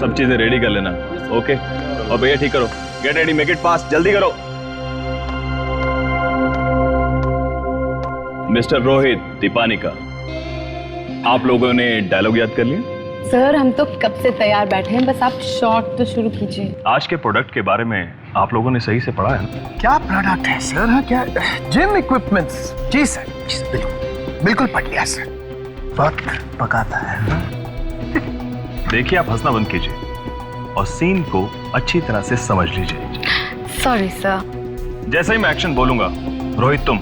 सब चीजें रेडी कर लेना। ओके, और भैया ठीक करो, get ready, make it fast, जल्दी करो। मिस्टर रोहित, दीपानिका, आप लोगों ने डायलॉग याद कर लिया? सर हम तो कब से तैयार बैठे हैं, बस आप शॉट तो शुरू कीजिए। आज के प्रोडक्ट के बारे में आप लोगों ने सही से पढ़ा है ना? क्या प्रोडक्ट है सर? हाँ, क्या जिम इक्विपमेंट्स? जी सर, बिल्कुल बिल्कुल पढ़ लिया सर। वक्त पकाता है। देखिए, आप हंसना बंद कीजिए और सीन को अच्छी तरह से समझ लीजिए। Sorry sir. जैसे ही मैं एक्शन बोलूंगा, रोहित तुम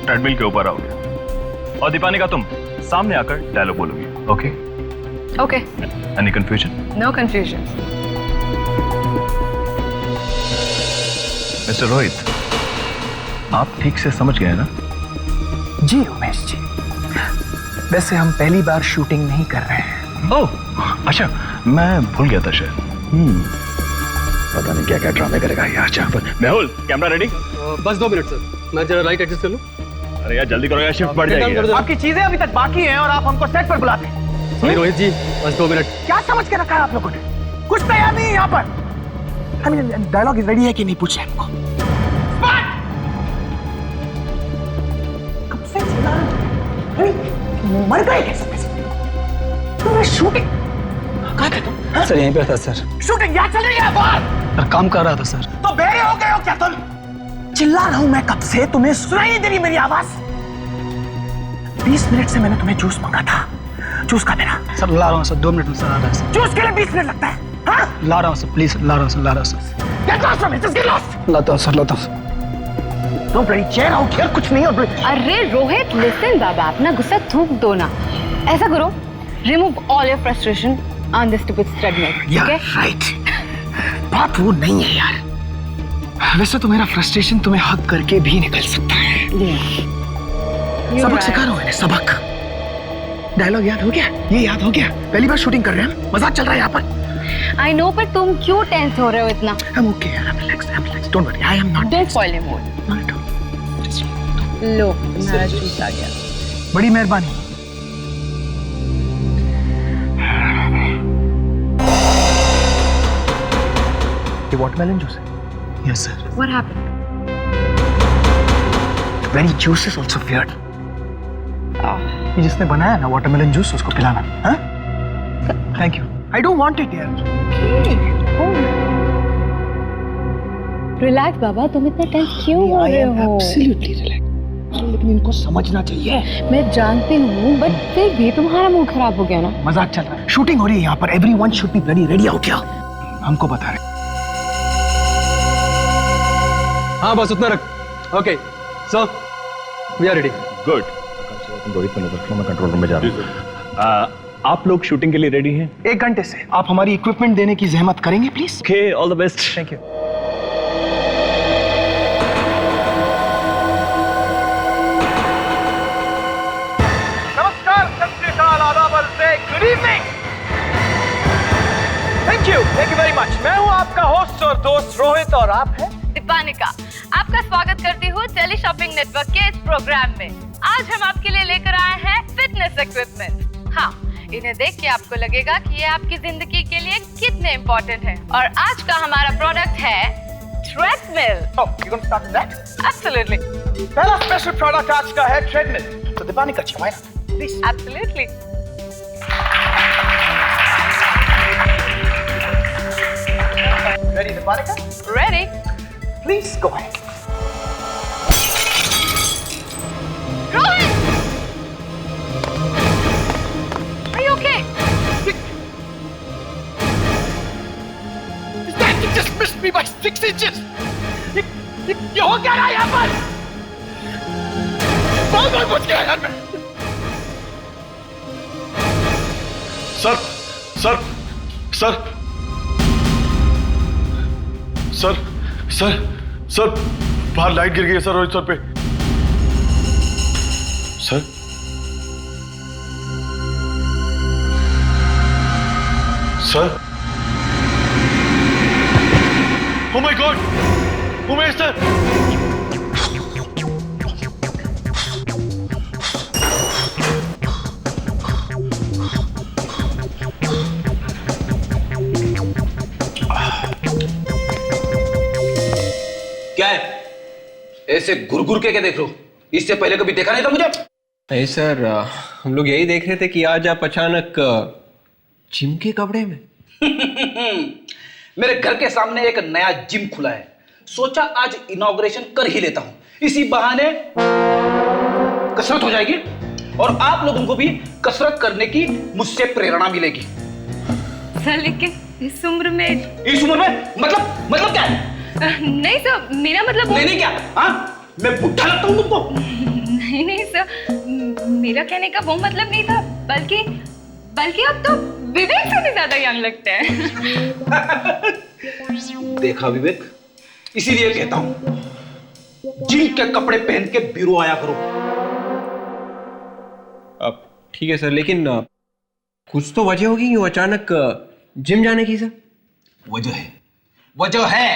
ट्रेडमिल के ऊपर आओगे और दीपानिका तुम सामने आकर डायलॉग बोलोगी। Okay? Okay. Any confusion? No confusion. Mister Rohit, आप ठीक से समझ गए ना? जी उमेश जी, वैसे हम पहली बार शूटिंग नहीं कर रहे हैं। ओह, अच्छा, मैं भूल गया था शायद। पता नहीं क्या क्या ड्रामे करेगा यार जहाँ पर। Mehul, camera ready? बस 2 मिनट सर, मैं जरा लाइट एडजस्ट कर लूं। अरे यार जल्दी करो यार, शिफ्ट बढ़ जाएगी। आपकी चीजें अभी तक बाकी हैं और आप हमको सेट पर बुलाते हैं। सॉरी रोहित जी, बस 2 मिनट। क्या समझ के रखा है आप लोगों ने? कुछ तैयार नहीं है यहाँ पर। I mean, डायलॉग रेडी है कि नहीं पूछे हमको। कब से चिल्ला रहे हो? मर गए क्या सब? तुम्हें शूटिंग कहाँ थे तुम? हाँ? सर यहीं पे था सर। शूटिंग यहाँ चल रही है बाहर। सर काम कर रहा था सर। तो बेरे हो गए हो क्या तुम? चिल्ला रहा हूं मैं कब से, तुम्हें सुनाई नहीं दे रही मेरी आवाज? 20 मिनट से मैंने तुम्हें जूस मांगा था, जूस का मेरा। सर ला रहा हूँ सर, 2 मिनट में सर आ रहा है सर। जूस के लिए 20 मिनट लगता है? हाँ? ला रहा हूँ सर, प्लीज ला रहा हूँ सर, ला रहा हूँ sir. Get lost from it, just get lost. लाता हूँ सर, लाता हूँ। Don't bloody chair out here, कुछ नहीं और अरे रोहित लिसन बाबा, अपना गुस्सा थूक दो ना। ऐसा करो, remove all your frustration on this stupid treadmill, ठीक है? राइट। बात वो नहीं है यार। वैसे तो मेरा फ्रस्ट्रेशन तुम्हें हक करके भी निकल सकता है। सबक सिखा रहा हूं मैंने, सबक। डायलॉग याद हो गया? ये याद हो गया? पहली बार शूटिंग कर रहे हैं, मजाक चल रहा है यहाँ पर। I know, पर तुम क्यों टेंस हो रहे हो इतना? I'm okay, I'm relaxed. Don't worry, I am not. Don't spoil your mood. Not at all. Just लो, तुम्हारा जूस आ गया। बड़ी मेहरबानी। ये वाटरमेलन जूस है? Yes sir. What happened? Very juice is also weird. Oh. ये जिसने बनाया ना वाटरमेलन जूस, उसको पिलाना। हाँ? Thank you. I don't want it यार। Okay. Oh. Relax बाबा, तुम इतना टेंस क्यों हो रहे हो? Absolutely relaxed. लेकिन इनको समझना चाहिए। मैं जानती हूँ, बट फिर भी तुम्हारा मूड खराब हो गया ना? मजाक चल रहा है। शूटिंग हो रही है यहाँ पर। Everyone should be bloody ready out here. हमको बता रहे। हाँ बस उतना रख। Okay sir, we are ready. Good. तुम रोहित पर नजर रखो, मैं कंट्रोल रूम में जा रहा हूँ। आप लोग शूटिंग के लिए रेडी हैं? 1 घंटे से। आप हमारी इक्विपमेंट देने की जहमत करेंगे please? Okay, all the best. Thank you. नमस्कार, सत श्री अकाल, आदाब, good evening. Thank you very much. मैं हूँ आपका होस्ट और दोस्त रोहित और आप हैं दीपानिका। आपका स्वागत करती हूँ टेली शॉपिंग नेटवर्क के इस प्रोग्राम में। आज हम आपके लिए लेकर आए हैं फिटनेस इक्विपमेंट। हाँ, इन्हें देख के आपको लगेगा कि ये आपकी जिंदगी के लिए कितने इम्पोर्टेंट है। और आज का हमारा प्रोडक्ट है treadmill. Oh, you gonna start with that? Absolutely. पहला स्पेशल प्रोडक्ट आज का है ट्रेडमिल। तो दीपानिका जी, why not? Please. Absolutely. Ready, दीपानिका? Ready? Please go ahead. Rohit! Are you okay? That just missed me by 6 inches. ये हो क्या रहा है यहाँ पर? बहुत बच गया यार मैं। Sir sir sir sir sir sir बाहर लाइट गिर गई है सर, रोहित सर पे। Sir sir oh my God, Umesh sir. ऐसे घुर के देख लो, इससे पहले कभी देखा नहीं था मुझे। नहीं सर, हम लोग यही देख रहे थे कि आज आप अचानक जिम के कपड़े में। मेरे घर के सामने एक नया जिम खुला है, सोचा आज इनॉग्रेशन कर ही लेता हूं, इसी बहाने कसरत हो जाएगी और आप लोगों को भी कसरत करने की मुझसे प्रेरणा मिलेगी। सर लेकिन इस उम्र में मतलब क्या है? नहीं सर, मेरा मतलब नहीं क्या? हाँ, मैं बुढ़ा लगता हूँ तुमको? नहीं सर, मेरा कहने का वो मतलब नहीं था, बल्कि अब तो विवेक से भी ज्यादा यंग लगते हैं। देखा विवेक, इसीलिए कहता हूं जिम के कपड़े पहन के ब्यूरो आया करो। अब ठीक है सर, लेकिन कुछ तो वजह होगी क्यों अचानक जिम जाने की सर? वजह है,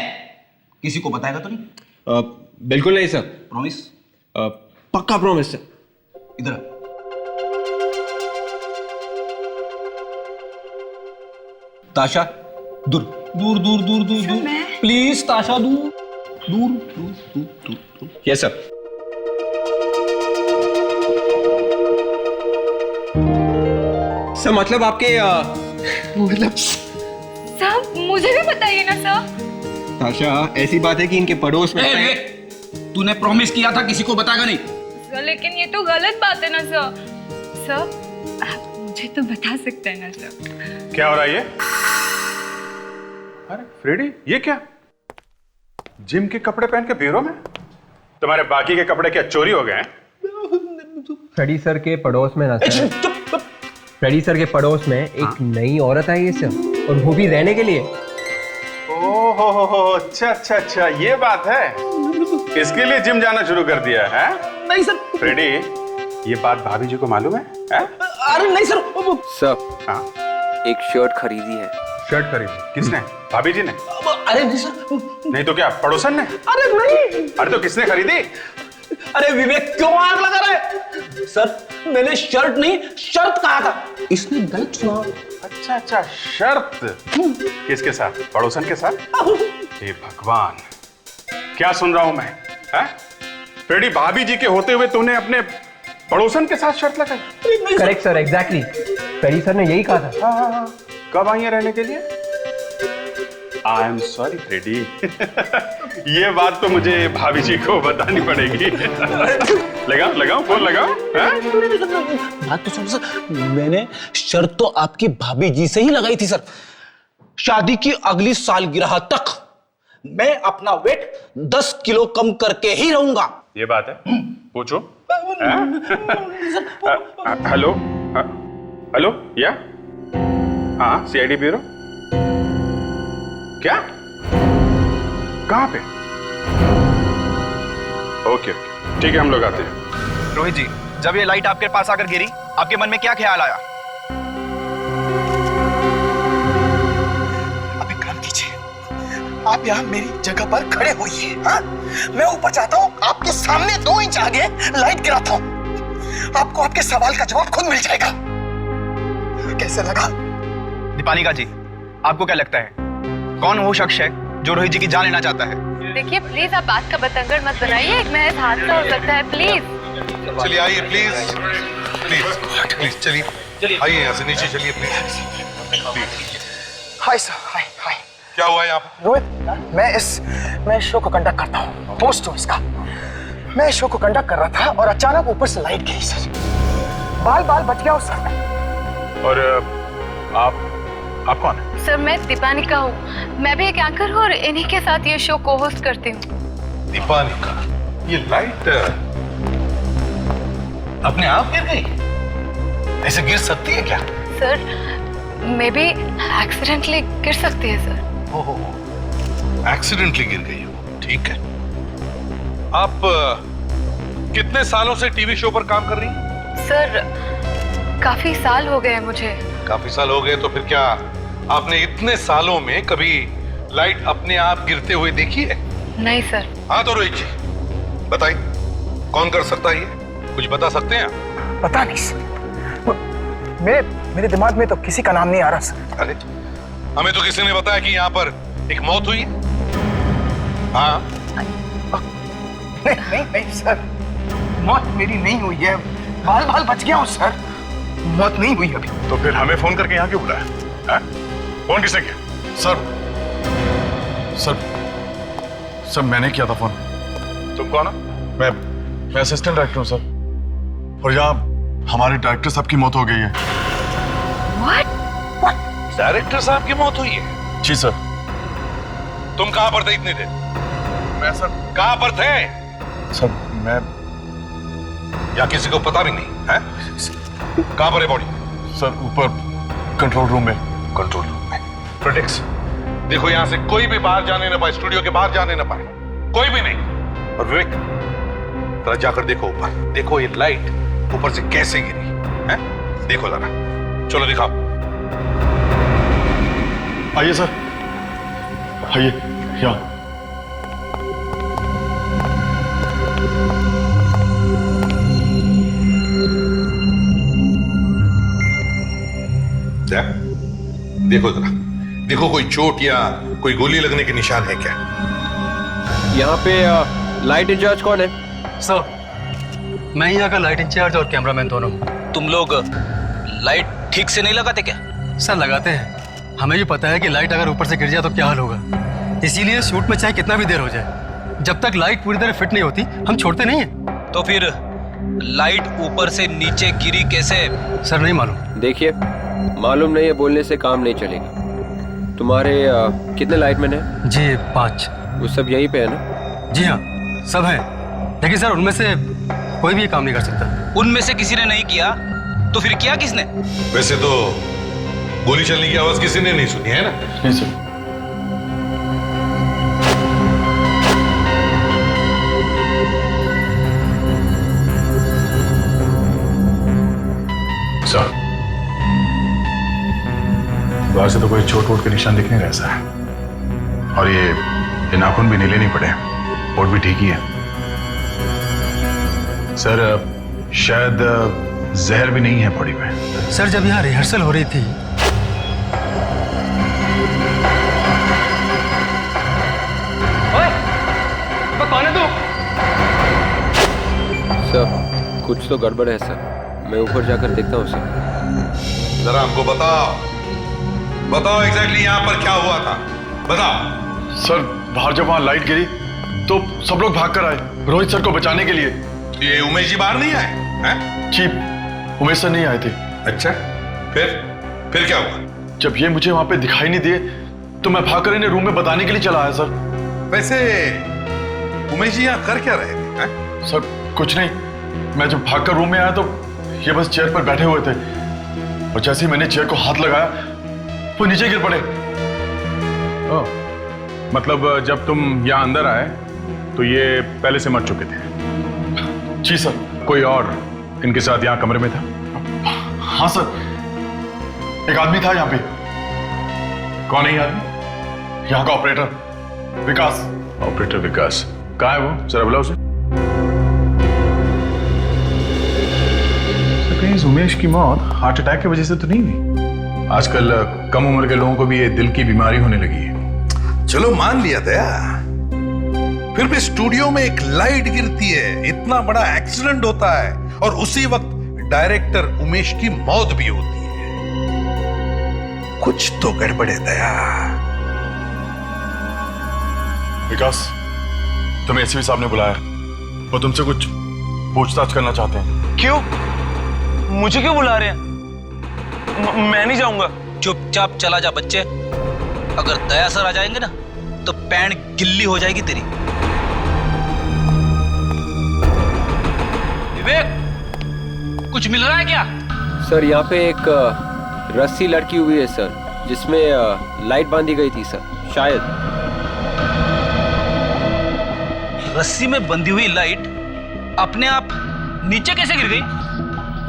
किसी को बताएगा तो नहीं? बिल्कुल नहीं सर। प्रॉमिस? पक्का प्रॉमिस सर। इधर ताशा, दूर दूर दूर दूर दूर दूर, प्लीज ताशा, दूर दूर दूर दूर दूर। Yes sir. सर मतलब आपके मतलब सर मुझे भी बताइए ना सर। ताशा, ऐसी बात है कि इनके पड़ोस में तूने प्रॉमिस किया था किसी को बताएगा नहीं। सर लेकिन ये तो गलत बात है ना सर। सर आप मुझे तो बता सकते हैं ना सर। क्या हो रहा है ये? अरे फ्रेडी, ये क्या? जिम के कपड़े पहन के ब्यूरो में? तुम्हारे बाकी के कपड़े क्या चोरी हो गए हैं? फ्रेडी सर के पड़ोस में ना सर, फ्रेडी सर के पड़ोस में एक नई औरत आई है सर, और वो भी रहने के लिए। ओहो, अच्छा, ये बात है। इसके लिए जिम जाना शुरू कर दिया है? नहीं सर। फ्रेडी, ये बात भाभी जी को मालूम है? अरे नहीं सर। सर, हाँ, एक शर्ट खरीदी है। शर्ट खरीदी? किसने? भाभी जी ने? अरे नहीं सर। नहीं तो क्या पड़ोसन ने? अरे नहीं। अरे तो किसने खरीदी? अरे विवेक क्यों आग लगा रहा है? सर मैंने शर्ट नहीं शर्त कहा था, इसने गलत सुना। अच्छा, शर्त किसके साथ? पड़ोसन के साथ? हे भगवान, क्या सुन रहा हूं मैं? फ्रेडी, भाभी जी के होते हुए तूने अपने पड़ोसन के साथ शर्त लगाई? Correct sir, exactly. Freddy sir ने यही कहा था। हाँ। कब आई है रहने के लिए? I am sorry Freddy. ये बात तो मुझे भाभी जी को बतानी पड़ेगी। लगाओ फोन लगाओ। बात तो सुनो सर, मैंने शर्त तो आपकी भाभी जी से ही लगाई थी सर। शादी की अगली सालगिरह तक मैं अपना वेट 10 किलो कम करके ही रहूंगा। ये बात है? पूछो। हेलो या? हाँ, सीआईडी ब्यूरो। क्या? कहां पे? ओके, ठीक है, हम लोग आते हैं। रोहित जी, जब ये लाइट आपके पास आकर गिरी, आपके मन में क्या ख्याल आया? अब एक काम कीजिए, आप यहाँ मेरी जगह पर खड़े होइए। हाँ? मैं ऊपर जाता हूँ, आपके सामने 2 इंच आगे लाइट गिराता हूँ, आपको आपके सवाल का जवाब खुद मिल जाएगा। कैसे लगा? दीपानिका जी, आपको क्या लगता है कौन वो शख्स है जो रोहित जी की जान लेना चाहता है? देखिए प्लीज आप बात का बतंगड़ मत बनाइए, एक महज हादसा हो सकता है, प्लीज। चलिए आइए, प्लीज चलिए आइए, यहाँ से नीचे चलिए प्लीज। हाय सर, हाय। क्या हुआ यहाँ पर? रोहित, मैं शो को कंडक्ट करता हूँ, होस्ट हूँ इसका। मैं शो को कंडक्ट कर रहा था और अचानक ऊपर से लाइट गिरी सर, बाल बच गया उस सर। और आप कौन है? सर मैं दीपानिका हूँ, मैं भी एक एंकर हूँ और इन्हीं के साथ ये शो को होस्ट करती हूँ। दीपानिका, ये लाइट अपने आप गिर गई? ऐसे गिर सकती है क्या? सर मे बी एक्सीडेंटली गिर सकती है सर। ओहो, एक्सीडेंटली गिर गई हो, ठीक है। आप कितने सालों से टीवी शो पर काम कर रही हैं? सर काफी साल हो गए मुझे। काफी साल हो गए, तो फिर क्या आपने इतने सालों में कभी लाइट अपने आप गिरते हुए देखी है? नहीं सर। हाँ तो रोहित जी बताइए, कौन कर सकता है ये? कुछ बता सकते हैं आप? पता नहीं सर, मेरे दिमाग में तो किसी का नाम नहीं आ रहा सर। अरे हमें तो किसी ने बताया कि यहाँ पर एक मौत हुई है। हाँ नहीं सर, मौत मेरी नहीं हुई है, बाल बाल बच गया हूँ सर, मौत नहीं हुई अभी। तो फिर हमें फोन करके यहाँ क्यों बुलाया? हैं? फोन किसने किया? सर मैंने किया था फोन। तुम कौन हो? मैं असिस्टेंट डायरेक्टर हूँ सर, और यहाँ हमारे डायरेक्टर साहब की मौत हो गई है। डायरेक्टर साहब की मौत हुई है? जी सर। तुम कहाँ पर थे इतनी देर? मैं सर कहाँ पर थे? सर मैं या किसी को पता भी नहीं है? कहाँ पर है बॉडी? सर ऊपर कंट्रोल रूम में। कंट्रोल रूम में। प्रोटेक्स देखो, यहाँ से कोई भी बाहर जाने ना पाए, स्टूडियो के बाहर जाने ना पाए, कोई भी नहीं। और विवेक जरा जाकर देखो ऊपर, देखो ये लाइट ऊपर से कैसे गिरी है, देखो जरा। चलो दिखाओ। आइए सर, आइए यहाँ। देखो जरा, देखो कोई चोट या कोई गोली लगने के निशान है क्या? यहाँ पे लाइट इंचार्ज कौन है? सर, मैं यहाँ का लाइट इंचार्ज और कैमरामैन दोनों हूँ। तुम लोग लाइट ठीक से नहीं लगाते क्या? सर लगाते हैं, हमें भी पता है कि लाइट अगर ऊपर से गिर जाए तो क्या हाल होगा, इसीलिए शूट में चाहे कितना भी देर हो जाए, जब तक लाइट पूरी तरह फिट नहीं होती हम छोड़ते नहीं हैं। तो फिर लाइट ऊपर से नीचे गिरी कैसे? सर नहीं मालूम। देखिए, मालूम नहीं है बोलने से काम नहीं चलेगा। तुम्हारे कितने लाइटमैन हैं? जी 5। वो सब यहीं पे है ना? जी हाँ, सब हैं, लेकिन सर उनमें से कोई भी ये काम नहीं कर सकता। उनमें से किसी ने नहीं किया तो फिर किया किसने? वैसे तो गोली चलने की आवाज किसी ने नहीं सुनी है ना? नहीं सर। सर, बाहर से तो कोई चोट वोट के निशान दिख नहीं रहा सर, और ये नाखून भी नीले नहीं पड़े, और भी ठीक ही है सर। शायद जहर भी नहीं है बॉडी में। सर जब यहाँ रिहर्सल हो रही थी कौन है तू? सर कुछ तो गड़बड़ है सर, मैं ऊपर जाकर देखता हूँ सर। जरा हमको बताओ, बताओ एग्जैक्टली यहाँ पर क्या हुआ था, बताओ। सर बाहर जब वहां लाइट गिरी तो सब लोग भागकर आए रोहित सर को बचाने के लिए। तो ये उमेश जी बाहर नहीं आए हैं? जी उमेश सर नहीं आए थे। अच्छा, फिर क्या हुआ? जब ये मुझे वहां पे दिखाई नहीं दिए तो मैं भागकर इन्हें रूम में बताने के लिए चला आया सर। वैसे उमेश जी यहाँ कर क्या रहे थे? हैं? सर कुछ नहीं, मैं जब भागकर रूम में आया तो ये बस चेयर पर बैठे हुए थे, और जैसे ही मैंने चेयर को हाथ लगाया वो नीचे गिर पड़े। ओह, मतलब जब तुम यहाँ अंदर आए तो ये पहले से मर चुके थे? जी सर। कोई और इनके साथ यहाँ कमरे में था? हाँ सर, एक आदमी था यहाँ पे। कौन है ये आदमी? यहाँ का ऑपरेटर विकास। ऑपरेटर विकास कहाँ है वो? जरा बुलाओ उसे। तो कहीं इस उमेश की मौत हार्ट अटैक की वजह से तो नहीं हुई? आजकल कम उम्र के लोगों को भी ये दिल की बीमारी होने लगी है। चलो मान लिया दया, फिर भी स्टूडियो में एक लाइट गिरती है, इतना बड़ा एक्सीडेंट होता है, और उसी वक्त डायरेक्टर उमेश की मौत भी होती है। कुछ तो गड़बड़ है दया। विकास, तुम्हें एसपी साहब ने बुलाया, वो तुमसे कुछ पूछताछ करना चाहते हैं। क्यों? मुझे क्यों बुला रहे हैं? मैं नहीं जाऊंगा। चुपचाप चला जा बच्चे, अगर दया सर आ जाएंगे ना तो पैंट गिल्ली हो जाएगी तेरी। विवेक, कुछ मिल रहा है क्या? सर यहाँ पे एक रस्सी लटकी हुई है सर, जिसमें लाइट बांधी गई थी सर, शायद। रस्सी में बंधी हुई लाइट अपने आप नीचे कैसे गिर गई?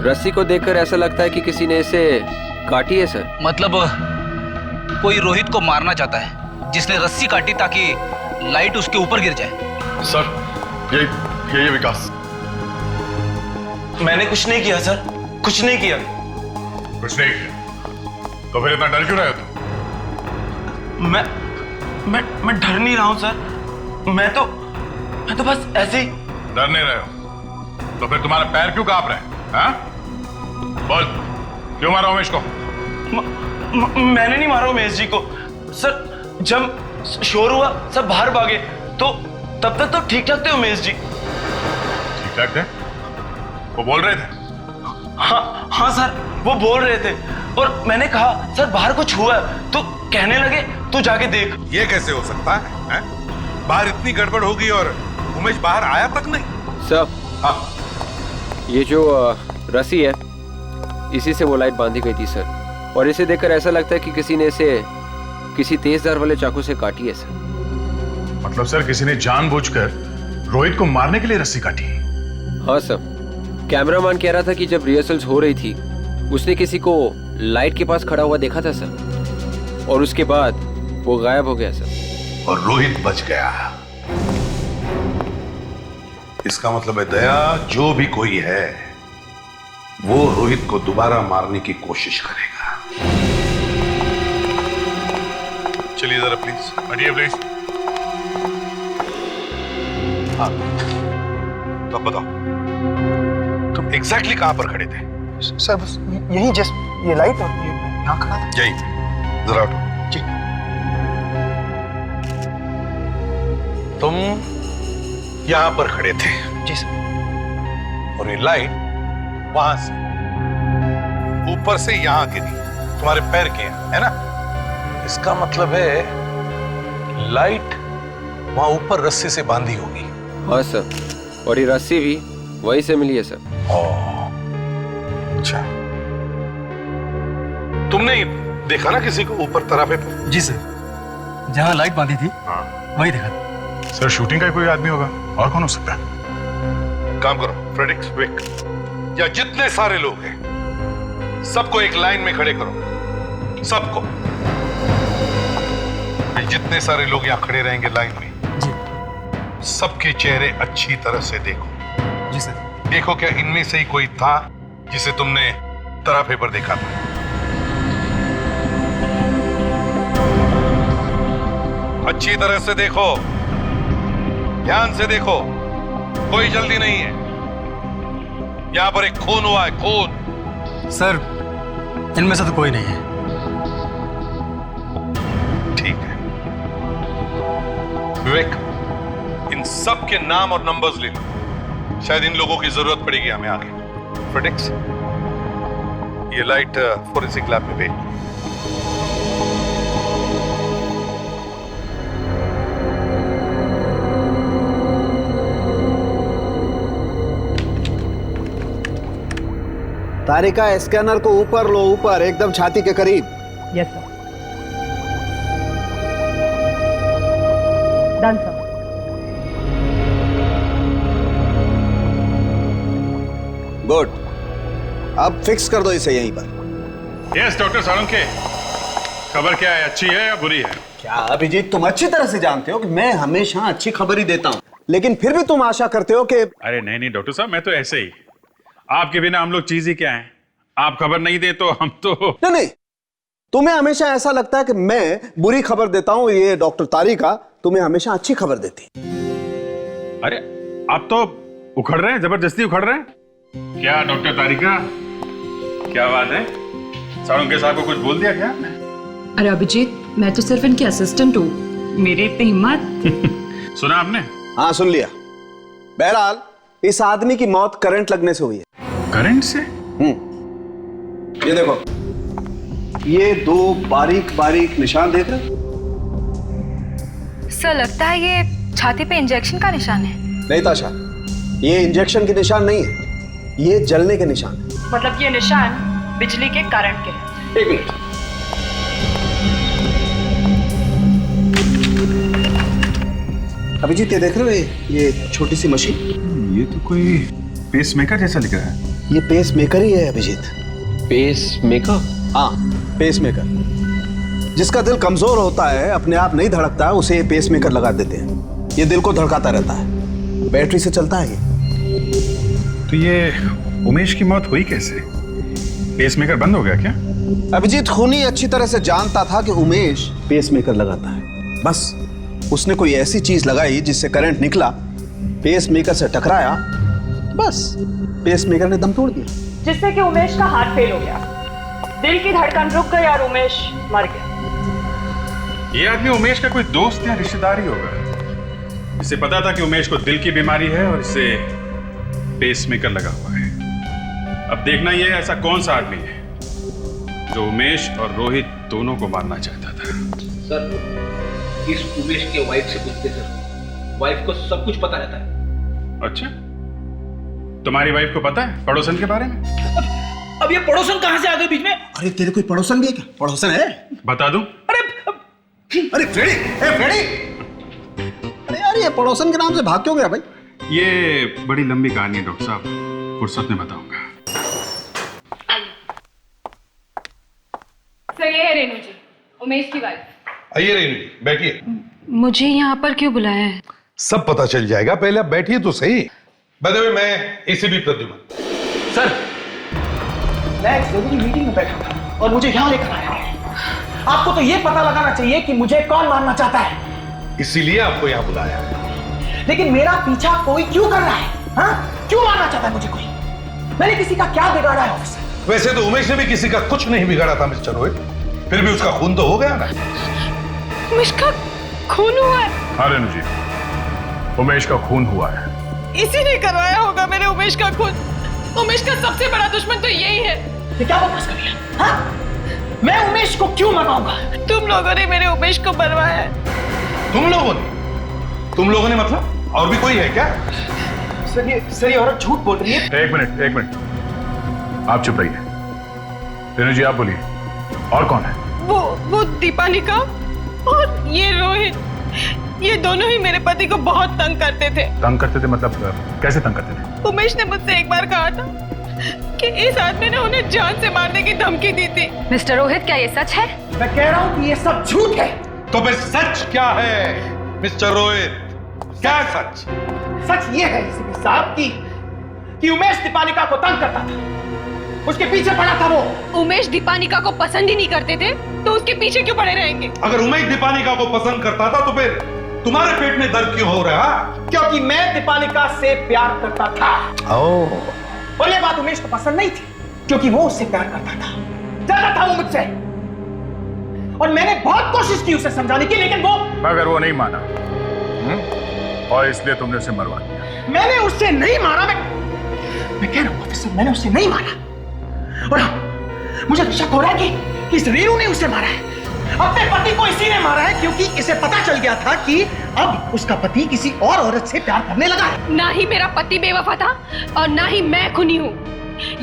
रस्सी को देखकर ऐसा लगता है कि किसी ने इसे काटी है सर। मतलब कोई रोहित को मारना चाहता है, जिसने रस्सी काटी ताकि लाइट उसके ऊपर गिर जाए। सर ये विकास। मैंने कुछ नहीं किया सर, कुछ नहीं किया। कुछ नहीं किया तो फिर इतना डर क्यों रहे हो तुम? मैं डर नहीं रहा हूं सर, मैं तो बस ऐसे ही डर नहीं रहे हो तो फिर तुम्हारा पैर क्यों कांप रहे हैं? हाँ? बोल, क्यों मारा उमेश को? मैंने नहीं मारा उमेश जी को सर। जब शोर हुआ सब बाहर भागे तो तब तक तो ठीक ठाक थे उमेश जी। ठीक ठाक थे? वो बोल रहे थे? हाँ सर, वो बोल रहे थे और मैंने कहा सर बाहर कुछ हुआ है, तो कहने लगे तू जाके देख। ये कैसे हो सकता है? बाहर इतनी गड़बड़ होगी और उमेश बाहर आया तक नहीं। सर, हाँ, ये जो रस्सी है इसी से वो लाइट बांधी गई थी सर, और इसे देखकर ऐसा लगता है कि किसी ने इसे किसी तेज धार वाले चाकू से काटी है सर। मतलब सर किसी ने जानबूझकर रोहित को मारने के लिए रस्सी काटी? हाँ सर, कैमरामैन कह रहा था कि जब रिहर्सल्स हो रही थी उसने किसी को लाइट के पास खड़ा हुआ देखा था सर, और उसके बाद वो गायब हो गया सर। और रोहित बच गया। इसका मतलब है दया, जो भी कोई है वो रोहित को दोबारा मारने की कोशिश करेगा। चलिए जरा प्लीज। हटिए प्लीज। हाँ, तो बताओ तुम एग्जैक्टली कहां पर खड़े थे? सर बस यही जस्ट ये लाइट और ये यहाँ खड़ा था। यही, जरा उठो। जी। तुम यहां पर खड़े थे? जी सर। और ये लाइट वहां से ऊपर से यहां गिरी, तुम्हारे पैर के यहाँ, है ना? इसका मतलब है लाइट वहां ऊपर रस्सी से बांधी होगी। हाँ सर, और ये रस्सी भी वहीं से मिली है सर। अच्छा, तुमने देखा ना किसी को ऊपर तराफे पर? जी सर, जहाँ लाइट बांधी थी वही देखा। सर शूटिंग का कोई आदमी होगा, और कौन हो सकता है? काम करो फ्रेडरिक विक, या जितने सारे लोग हैं सबको एक लाइन में खड़े करो, सबको। जितने सारे लोग यहाँ खड़े रहेंगे लाइन में जी, सबके चेहरे अच्छी तरह से देखो। जी सर। देखो क्या इनमें से ही कोई था जिसे तुमने तराफे पर देखा था? अच्छी तरह से देखो, ध्यान से देखो, कोई जल्दी नहीं है। यहां पर एक खून हुआ है, खून। सर इनमें से तो कोई नहीं है। ठीक है विवेक, इन सब के नाम और नंबर्स ले लो, शायद इन लोगों की जरूरत पड़ेगी हमें आगे। फ्रेडिक्स, ये लाइट फोरेंसिक लैब में भेज। तारिका, स्कैनर को ऊपर लो, ऊपर एकदम छाती के करीब। Yes sir. Done sir. Good, अब फिक्स कर दो इसे यहीं पर। यस डॉक्टर सालुंके, खबर क्या है, अच्छी है या बुरी है? क्या अभिजीत, तुम अच्छी तरह से जानते हो कि मैं हमेशा अच्छी खबर ही देता हूं, लेकिन फिर भी तुम आशा करते हो कि... अरे नहीं नहीं डॉक्टर साहब, मैं तो ऐसे ही, आपके बिना हम लोग चीज ही क्या है। आप खबर नहीं दे तो हम तो... नहीं, तुम्हें हमेशा ऐसा लगता है कि मैं बुरी खबर देता हूं। ये डॉक्टर तारिका तुम्हें हमेशा अच्छी खबर देती। अरे आप तो उखड़ रहे हैं, जबरदस्ती उखड़ रहे हैं। क्या डॉक्टर तारिका, क्या बात है? सालुंके साहब को कुछ बोल दिया क्या? अरे अभिजीत, मैं तो सिर्फ इनकी असिस्टेंट हूँ, मेरे पे हिम्मत। सुना आपने? हाँ सुन लिया। बहरहाल इस आदमी की मौत करंट लगने से हुई है। करंट से? ये देखो, ये दो बारीक बारीक निशान देख रहे? सर लगता है ये छाती पे इंजेक्शन का निशान है। नहीं ताशा, ये इंजेक्शन के निशान नहीं है, ये जलने के निशान है। मतलब ये निशान बिजली के करंट के हैं। एक मिनट, अभिजीत ये देख रहे हो, ये छोटी सी मशीन? ये तो कोई पेसमेकर जैसा दिख रहा है। ये पेस मेकर ही है अभिजीत। Pacemaker? हाँ, पेस मेकर। जिसका दिल कमजोर होता है, अपने आप नहीं धड़कता है, उसे ये पेस मेकर लगा देते हैं। ये दिल को धड़काता रहता है, बैटरी से चलता है ये। तो ये उमेश की मौत हुई कैसे? पेसमेकर बंद हो गया क्या? अभिजीत खूनी अच्छी तरह से जानता था कि उमेश पेस मेकर लगाता है। बस उसने कोई ऐसी चीज लगाई जिससे करंट निकला पेस मेकर से टकराया, बस पेस मेकर ने दम तोड़ दिया। जिससे कि उमेश का हार्ट फेल हो गया, दिल की धड़कन रुक गई और उमेश मर गया। ये आदमी उमेश का कोई दोस्त या रिश्तेदार ही होगा। इसे पता था कि उमेश को दिल की बीमारी है और इसे पेसमेकर लगा हुआ है। अब देखना ये ऐसा कौन सा आदमी है जो उमेश और रोहित दोनों को मारना चाहता था। सर, इस उमेश के वाइफ से पूछते सर, वाइफ को सब कुछ पता रहता है। अच्छा, तुम्हारी वाइफ को पता है पड़ोसन के बारे में? अब ये पड़ोसन कहां से आ गए बीच में? अरे तेरे कोई पड़ोसन भी है क्या? पड़ोसन है? बता दूं? अरे फ्रेडी, फ्रेडी! अरे यार, ये पड़ोसन के नाम से भाग क्यों गया भाई? ये बड़ी लंबी कहानी है डॉक्टर साहब, फुर्सत में बताऊंगा। सर ये है रेनू जी, उमेश की वाइफ। आइए रेनू जी, बैठिए। मुझे यहाँ पर क्यों बुलाया है? सब पता चल जाएगा, पहले आप बैठिए तो सही। बदले मैं एसीपी प्रद्युमन। सर, मैं एक जरूरी मीटिंग में बैठा था और मुझे यहाँ लेकर आया है। आपको तो ये पता लगाना चाहिए कि मुझे कौन मारना चाहता है। इसीलिए आपको यहाँ बुलाया है। लेकिन मेरा पीछा कोई क्यों कर रहा है? हाँ? क्यों मारना चाहता है मुझे कोई? मैंने किसी का क्या बिगाड़ा है ऑफिसर? वैसे तो उमेश ने भी किसी का कुछ नहीं बिगाड़ा था मिस्टर रोहित, फिर भी उसका खून तो हो गया ना। उमेश का खून हुआ है? हाँ रेनू जी, उमेश का खून हुआ है। इसी ने करवाया होगा मेरे उमेश का खून। उमेश का सबसे बड़ा दुश्मन तो यही है। ये क्या बकवास कर रही है? हाँ? मैं उमेश को क्यों मरवाऊंगा? तुम लोगों ने मेरे उमेश को मरवाया है। तुम लोगों ने मतलब? और भी कोई है क्या? सर ये औरत झूठ बोल रही है। एक मिनट, आप चुप रहिए। रेनू जी आप बोलिए, और कौन है? वो दीपालिका और ये रोहित, ये दोनों ही मेरे पति को बहुत तंग करते थे। तंग करते थे मतलब कैसे तंग करते थे? उमेश ने मुझसे एक बार कहा था कि इस आदमी ने उन्हें जान से मारने की धमकी दी थी। मिस्टर रोहित, क्या ये सच है? मैं कह रहा हूँ कि ये सब झूठ है। तो फिर सच क्या है मिस्टर रोहित? क्या सच? सच ये है एसीपी साहब कि उमेश दीपालिका को तंग करता था, उसके पीछे पड़ा था वो। उमेश दीपालिका को पसंद ही नहीं करते थे तो उसके पीछे क्यों पड़े रहेंगे? अगर उमेश दीपालिका को पसंद करता था तो फिर तुम्हारे पेट में दर्द क्यों हो रहा? क्योंकि मैं दीपालिका से प्यार करता था। और ये बात उमेश को पसंद नहीं थी, क्योंकि वो उससे प्यार करता था, ज्यादा था वो मुझसे। और मैंने बहुत कोशिश की उसे समझाने की, लेकिन मगर वो नहीं माना। और इसलिए तुमने उसे मरवा दिया। मैंने उससे नहीं मारा। मैं कह रहा हूं ऑफिसर, मैंने उससे नहीं मारा। और हाँ, मुझे शक हो रहा है कि इस रेनू ने उसे मारा है। अपने पति को इसी ने मारा है क्योंकि इसे पता चल गया था कि अब उसका पति किसी और औरत से प्यार करने लगा है। ना ही मेरा पति बेवफा था और ना ही मैं खूनी हूँ।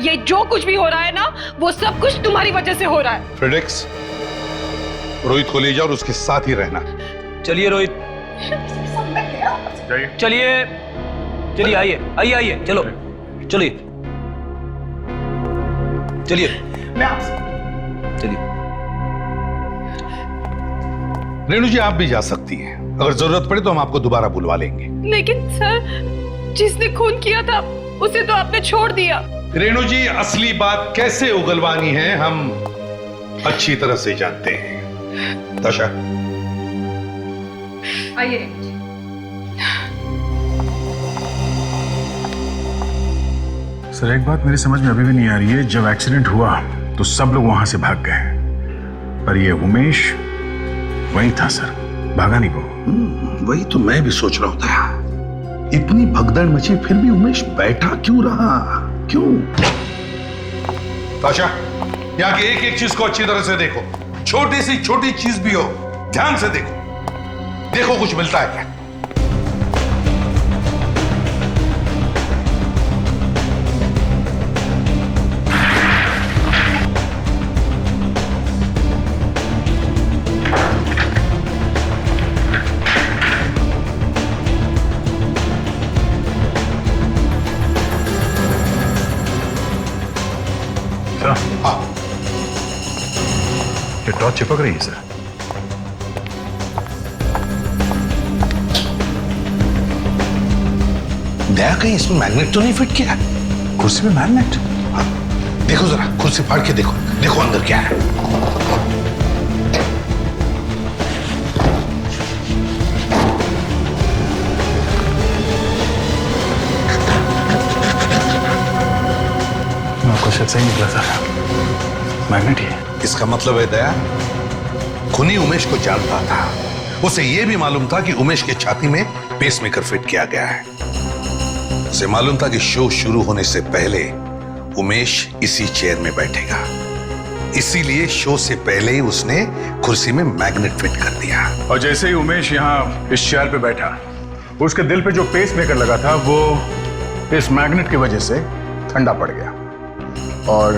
ये जो कुछ भी हो रहा है ना, वो सब कुछ तुम्हारी वजह से हो रहा है। फ्रेडेक्स, रोहित को ले जाओ और उसके साथ ही रहना। चलिए रोहित, चलिए चलिए, आइए, चलो चलिए मैं आपसे चलिए। रेणु जी आप भी जा सकती हैं, अगर जरूरत पड़े तो हम आपको दोबारा बुलवा लेंगे। लेकिन सर, जिसने खून किया था उसे तो आपने छोड़ दिया। रेणु जी, असली बात कैसे उगलवानी है हम अच्छी तरह से जानते हैं। ताशा, आइए रेनू जी। सर एक बात मेरी समझ में अभी भी नहीं आ रही है, जब एक्सीडेंट हुआ तो सब लोग वहां से भाग गए, पर ये उमेश वही था सर, भागा नहीं वो। वही तो मैं भी सोच रहा था, इतनी भगदड़ मची फिर भी उमेश बैठा क्यों रहा? क्यों? ताशा, यहाँ की एक एक चीज को अच्छी तरह से देखो, छोटी सी छोटी चीज भी हो ध्यान से देखो कुछ मिलता है क्या? हाँ, ये टॉर्च चिपक रही है सर। दया कहीं इसमें मैग्नेट तो नहीं फिट किया है? कुर्सी में मैग्नेट? हाँ, देखो जरा, कुर्सी फाड़ के देखो अंदर क्या है। शायद सही निकला सर, मैग्नेट ही है। इसका मतलब है दया, खुनी उमेश को जानता था। उसे यह भी मालूम था कि उमेश के छाती में पेसमेकर फिट किया गया है। उसे मालूम था कि शो शुरू होने से पहले उमेश इसी चेयर में बैठेगा, इसीलिए शो से पहले ही उसने कुर्सी में मैग्नेट फिट कर दिया। और जैसे ही उमेश यहाँ इस चेयर पे बैठा, उसके दिल पे जो पेसमेकर लगा था वो इस मैग्नेट की वजह से ठंडा पड़ गया और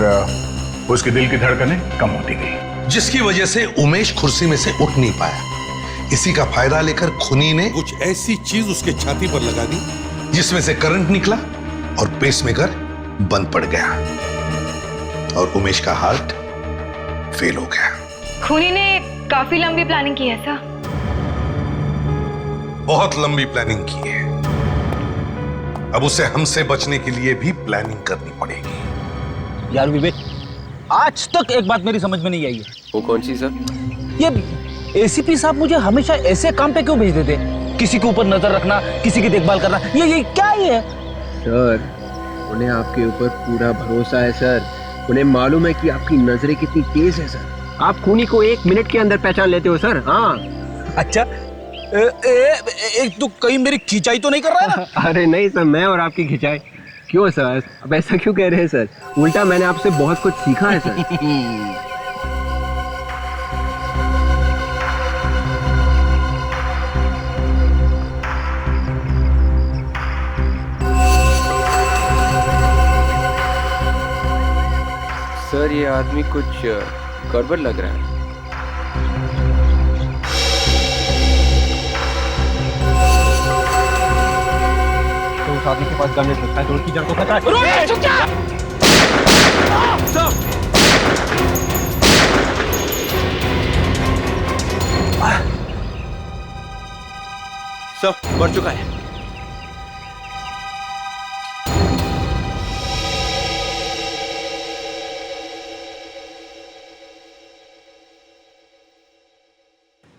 उसके दिल की धड़कनें कम होती गई, जिसकी वजह से उमेश कुर्सी में से उठ नहीं पाया। इसी का फायदा लेकर खुनी ने कुछ ऐसी चीज उसके छाती पर लगा दी जिसमें से करंट निकला और पेसमेकर बंद पड़ गया और उमेश का हार्ट फेल हो गया। खूनी ने काफी लंबी प्लानिंग की है सर। बहुत लंबी प्लानिंग की है। अब उसे हमसे बचने के लिए भी प्लानिंग करनी पड़ेगी। यार विवेक, आज तक एक बात मेरी समझ में नहीं आई है। वो कौन सी सर? ये एसीपी साहब मुझे हमेशा ऐसे काम पे क्यों भेज देते? किसी के ऊपर नजर रखना, किसी की देखभाल करना, ये क्या है? सर, उन्हें आपके ऊपर पूरा भरोसा है सर। उन्हें मालूम है कि आपकी नजरें कितनी तेज है सर। आप खूनी को 1 मिनट के अंदर पहचान लेते हो सर। हाँ। अच्छा, एक तो कहीं मेरी खिंचाई तो नहीं कर रहा है ना? अरे नहीं सर, मैं और आपकी खिंचाई क्यों सर? अब ऐसा क्यों कह रहे हैं सर? उल्टा मैंने आपसे बहुत कुछ सीखा है सर। सर ये आदमी कुछ गड़बड़ लग रहा है। तो उस आदमी के पास गन है, तो उसकी जड़ को पता है। सर मर चुका है।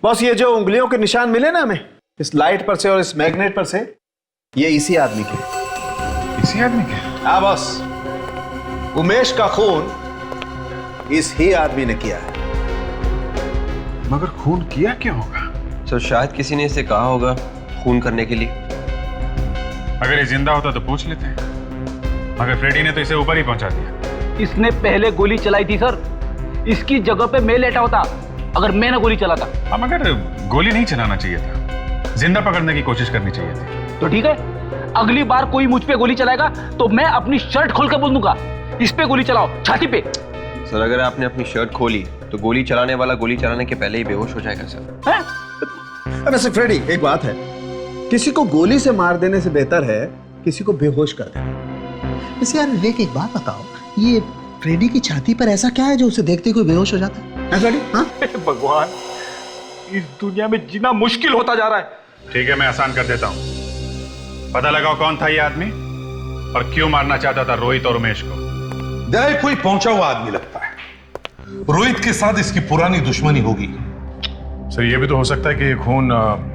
बस ये जो उंगलियों के निशान मिले ना हमें, इस लाइट पर से और इस मैग्नेट पर से, ये इसी आदमी के। इसी आदमी के? हाँ बस, उमेश का खून इस ही आदमी ने किया है। मगर खून किया क्या होगा? सर शायद किसी ने इसे कहा होगा खून करने के लिए। अगर ये जिंदा होता तो पूछ लेते, मगर फ्रेडी ने तो इसे ऊपर ही पहुंचा दिया। इसने पहले गोली चलाई थी सर। इसकी जगह पे मैं लेटा होता अगर मैं ना गोली चलाता। हाँ, मगर गोली नहीं चलाना चाहिए था, जिंदा पकड़ने की कोशिश करनी चाहिए थी। तो ठीक है, अगली बार कोई मुझ पे गोली चलाएगा तो मैं अपनी शर्ट खोल कर बोल दूंगा, इस पे गोली चलाओ, छाती पे। सर अगर आपने अपनी शर्ट खोली तो गोली चलाने वाला गोली चलाने के पहले ही बेहोश हो जाएगा सर। वैसे फ्रेडी, एक बात है, किसी को गोली से मार देने से बेहतर है किसी को बेहोश कर देना। वैसे यार विवेक, एक बात बताओ, ये फ्रेडी की छाती पर ऐसा क्या है जो उसे देखते कोई बेहोश हो जाता है? फ्रेडी? हाँ? भगवान, इस दुनिया में जीना मुश्किल होता जा रहा है। ठीक है, मैं आसान कर देता हूं। पता लगाओ कौन था ये आदमी और क्यों मारना चाहता था रोहित और उमेश को। दया कोई पहुंचा हुआ आदमी लगता है। रोहित के साथ इसकी पुरानी दुश्मनी होगी। सर ये भी तो हो सकता है कि ये खून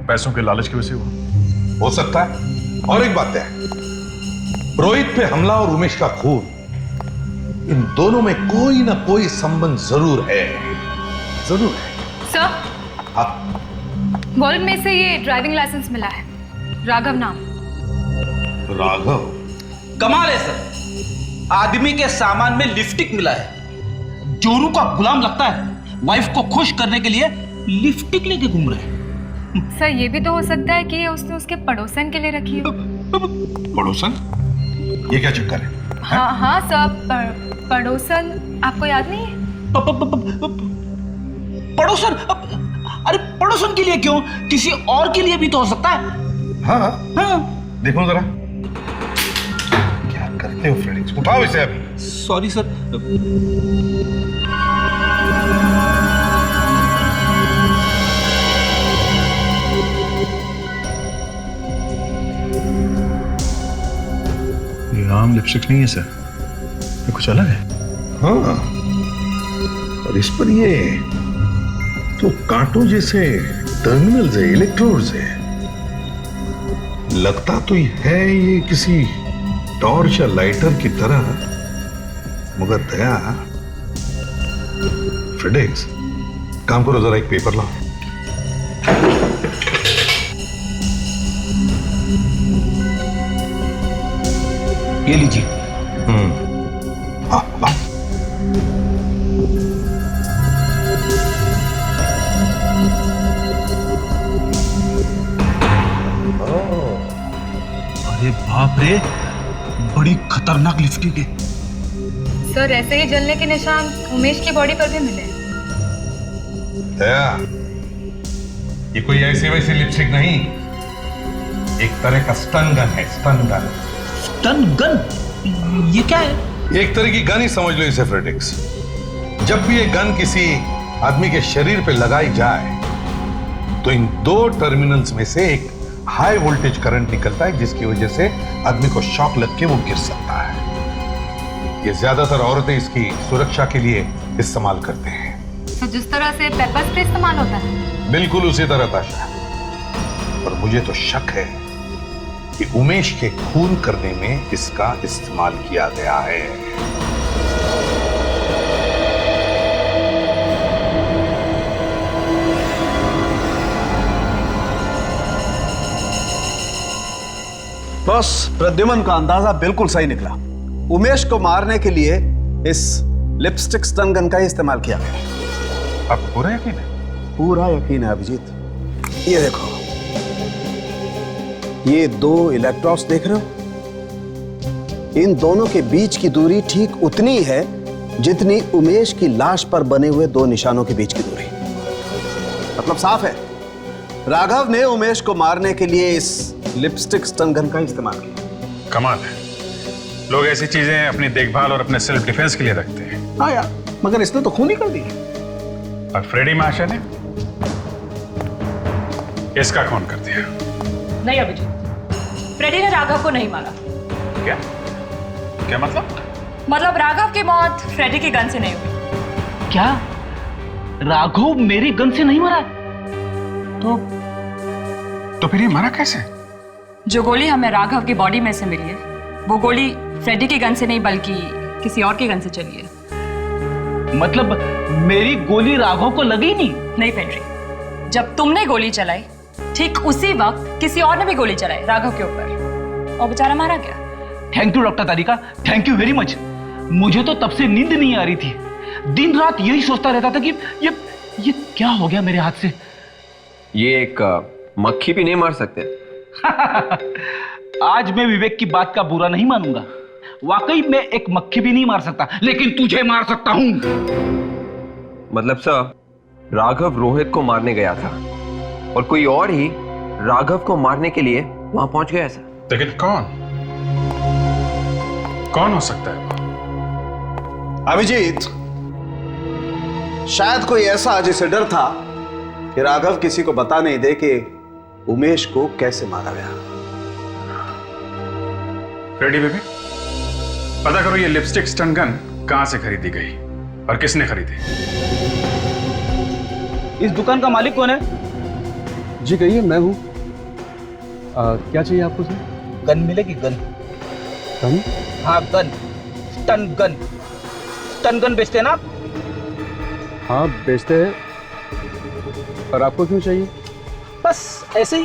पैसों के लालच की वजह से हुआ। हो सकता है। और एक बात है, रोहित पे हमला और उमेश का खून, इन दोनों में कोई ना कोई संबंध जरूर है। जरूर है। सर, हाँ, वॉलेट में से ये ड्राइविंग लाइसेंस मिला है, राघव नाम। राघव? कमाल है सर, आदमी के सामान में लिपस्टिक मिला है। जोरू का गुलाम लगता है, वाइफ को खुश करने के लिए लिपस्टिक लेके घूम रहे हैं। सर ये भी तो हो सकता है कि उसने उसके पड़ोसन के लिए रखी हो। पड़ोसन? ये क्या चक्कर है? हाँ हाँ सर, पड़ोसन आपको याद नहीं है? पड़ोसन? अरे पड़ोसन के लिए क्यों, किसी और के लिए भी तो हो सकता है। हाँ हाँ, देखो जरा क्या करते हो फ्रेंड्स। उठाओ इसे अभी। Sorry sir. ये आम लिपस्टिक नहीं है सर, ये कुछ अलग है। हाँ, और इस पर ये तो कांटों जैसे टर्मिनल्स है, इलेक्ट्रोड्स है। लगता तो है ये किसी टॉर्च या लाइटर की तरह मगर दया, फ्रेडेक्स, काम करो, जरा एक पेपर लाओ। ये लीजिए। हाँ, लाओ। अरे बाप रे, बड़ी खतरनाक लिपस्टिक है। सर ऐसे ही जलने के निशान उमेश की बॉडी पर भी मिले। दया, ये कोई ऐसी वैसी लिपस्टिक नहीं, एक तरह का स्टन गन है, स्टन गन। Stun gun? ये क्या है? एक तरह की गन ही समझ लो इसे फ्रेडेक्स। जब भी ये गन किसी आदमी के शरीर पे लगाई जाए तो इन दो टर्मिनल्स में से एक हाई वोल्टेज करंट निकलता है, जिसकी वजह से आदमी को शॉक लग के वो गिर सकता है। ये ज्यादातर औरतें इसकी सुरक्षा के लिए इस्तेमाल करते हैं। तो जिस तरह से पेपर स्प्रे इस्तेमाल होता है? बिल्कुल उसी तरह ताशा। और मुझे तो शक है कि उमेश के खून करने में इसका इस्तेमाल किया गया है। बॉस, प्रद्युमन का अंदाजा बिल्कुल सही निकला। उमेश को मारने के लिए इस लिपस्टिक स्टन गन का ही इस्तेमाल किया गया। अब पूरा यकीन है? पूरा यकीन है अभिजीत। ये देखो, ये दो इलेक्ट्रोड्स देख रहे हो? इन दोनों के बीच की दूरी ठीक उतनी है जितनी उमेश की लाश पर बने हुए दो निशानों के बीच की दूरी। मतलब साफ है, राघव ने उमेश को मारने के लिए इस लिपस्टिक स्टन गन का इस्तेमाल किया। कमाल है, लोग ऐसी चीजें अपनी देखभाल और अपने सेल्फ डिफेंस के लिए रखते हैं। हाँ यार, मगर इसने तो खून ही कर दिया। और फ्रेडी महाशय ने इसका खून कर दिया। नहीं अभिजीत, फ्रेडी ने राघव को नहीं मारा। क्या क्या मतलब? मतलब राघव की मौत फ्रेडी की गन से नहीं हुई। क्या? राघव मेरी गन से नहीं मरा? तो फिर ये मरा कैसे? जो गोली हमें राघव की बॉडी में से मिली है, वो गोली फ्रेडी की गन से नहीं बल्कि किसी और की गन से चली है। मतलब मेरी गोली राघव को लगी नहीं? नहीं पेंड्री, जब तुमने गोली चलाई ठीक उसी वक्त किसी और ने भी गोली चलाई राघव के ऊपर और बेचारा मारा गया। Thank you doctor Tarika, thank you very much. मुझे तो तब से नींद नहीं आ रही थी, दिन रात यही सोचता रहता था कि ये क्या हो गया मेरे हाथ से। ये एक मक्खी भी नहीं मार सकते। आज मैं विवेक की बात का बुरा नहीं मानूंगा। वाकई मैं एक मक्खी भी नहीं मार सकता, लेकिन तुझे मार सकता हूं। मतलब सर, राघव रोहित को मारने गया था और कोई और ही राघव को मारने के लिए वहां पहुंच गया सर। लेकिन कौन हो सकता है? अभिजीत, शायद कोई ऐसा जिसे डर था कि राघव किसी को बता नहीं दे कि उमेश को कैसे मारा गया। फ्रेडी बेबी, पता करो ये लिपस्टिक स्टन गन कहां से खरीदी गई और किसने खरीदी। इस दुकान का मालिक कौन है? जी कहिए, मैं हूँ। क्या चाहिए आपको सर? गन मिलेगी? गन? गन? हाँ gun, stun gun. Stun gun बेचते हैं ना? हाँ बेचते हैं। पर आपको क्यों चाहिए? बस ऐसे ही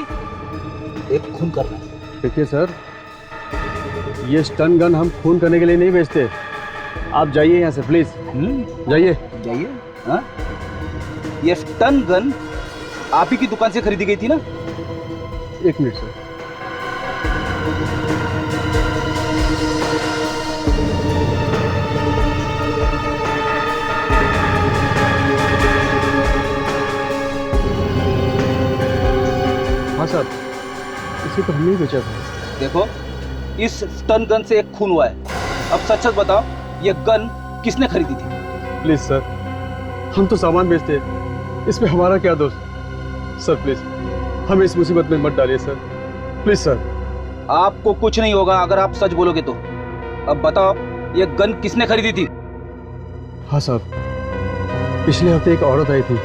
एक खून करना है। देखिए सर, ये स्टन गन हम खून करने के लिए नहीं बेचते। आप जाइए यहाँ से प्लीज, जाइए जाइए। हाँ, ये स्टन गन आप ही की दुकान से खरीदी गई थी ना? एक मिनट सर। हाँ साहब, इसे तो हमने ही बेचा था। देखो, इस स्टन गन से एक खून हुआ है। अब सच सच बताओ, ये गन किसने खरीदी थी? प्लीज सर, हम तो सामान बेचते हैं, इसमें हमारा क्या दोष? सर प्लीज हमें इस मुसीबत में मत डालिए सर, प्लीज सर। आपको कुछ नहीं होगा अगर आप सच बोलोगे तो। अब बताओ, ये गन किसने खरीदी थी? हाँ साहब, पिछले हफ्ते एक औरत आई थी,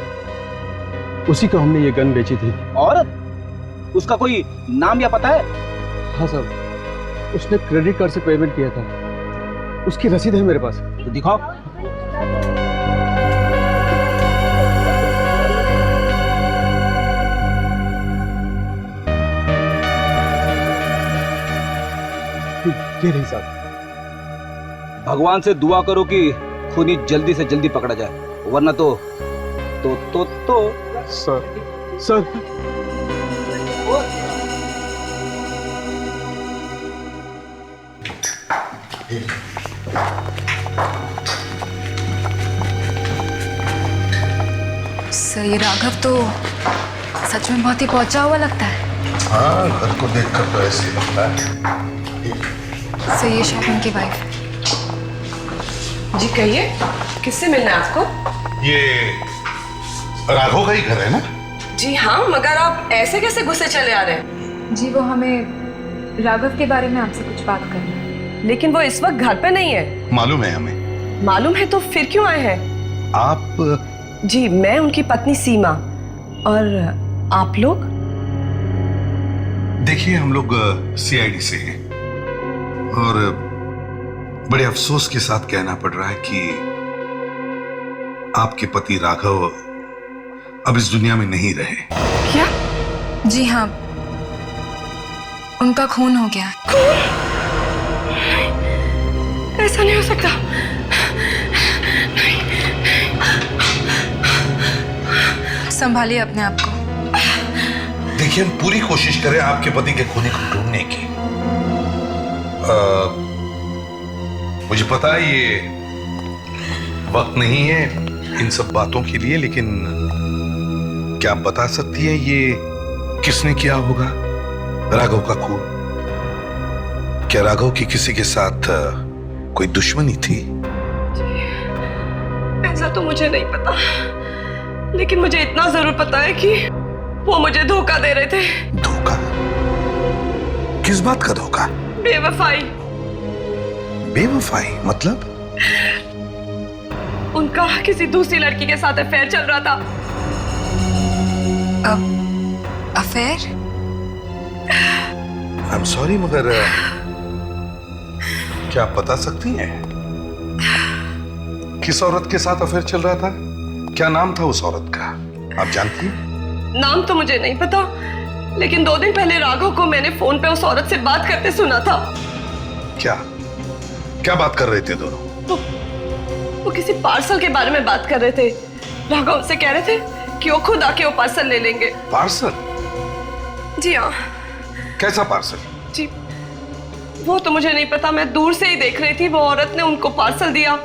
उसी को हमने ये गन बेची थी। औरत? उसका कोई नाम या पता है? हाँ साहब, उसने क्रेडिट कार्ड से पेमेंट किया था, उसकी रसीद है मेरे पास। तो दिखाओ। ये नहीं साहब। भगवान से दुआ करो कि खूनी जल्दी से जल्दी पकड़ा जाए, वरना तो सर सर ये राघव तो सच में बहुत ही पहुंचा हुआ लगता है। हाँ, घर को देखकर तो ऐसे ही लगता है। सर ये शॉपिंग की वाइफ। जी कहिए, किससे मिलना है आपको? ये राघव का ही घर है ना? जी हाँ, मगर आप ऐसे कैसे गुस्से चले आ रहे हैं? जी वो हमें राघव के बारे में आपसे कुछ बात करनी है। लेकिन वो इस वक्त घर पे नहीं है। मालूम है हमें। मालूम है तो फिर क्यों आए हैं? आप? जी मैं उनकी पत्नी सीमा। और आप लोग? देखिए हम लोग सीआईडी से हैं और बड़े अफसोस के साथ कहना पड़ रहा है कि आपके पति राघव अब इस दुनिया में नहीं रहे। क्या? जी हाँ, उनका खून हो गया। ऐसा नहीं हो सकता। संभालिए अपने आप को। देखिए हम पूरी कोशिश करें आपके पति के खूनी को ढूंढने की। मुझे पता है ये वक्त नहीं है इन सब बातों के लिए, लेकिन क्या आप बता सकती है ये किसने किया होगा? राघव का खून? क्या राघव की किसी के साथ कोई दुश्मनी थी? ऐसा तो मुझे नहीं पता, लेकिन मुझे इतना जरूर पता है कि वो मुझे धोखा दे रहे थे। धोखा? किस बात का धोखा? बेवफाई। बेवफाई मतलब? उनका किसी दूसरी लड़की के साथ अफेयर चल रहा था। अफेयर? आई एम सॉरी मगर क्या आप बता सकती हैं किस औरत के साथ अफेयर चल रहा था? क्या नाम था उस औरत का? आप जानती हैं? नाम तो मुझे नहीं पता, लेकिन 2 दिन पहले राघव को मैंने फोन पे उस औरत से बात करते सुना था। क्या क्या बात कर रहे थे दोनों? वो किसी पार्सल के बारे में बात कर रहे थे। राघव उनसे कह रहे थे कि वो खुद आके वो पार्सल ले लेंगे। पार्सल? जी हाँ। कैसा पार्सल? जी वो तो मुझे नहीं पता, मैं दूर से ही देख रही थी। वो औरत ने उनको पार्सल दिया,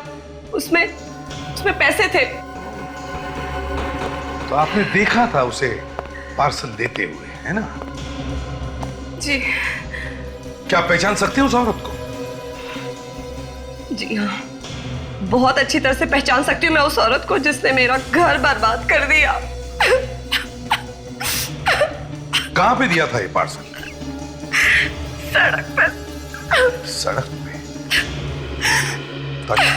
उसमें पैसे थे। तो आपने देखा था उसे पार्सल देते हुए, है ना? जी। क्या पहचान सकते हैं उस औरत को? जी हाँ, बहुत अच्छी तरह से पहचान सकती हूँ मैं उस औरत को जिसने मेरा घर बर्बाद कर दिया। कहाँ पे दिया था ये पार्सल? सड़क पर। सड़क पे? ताकि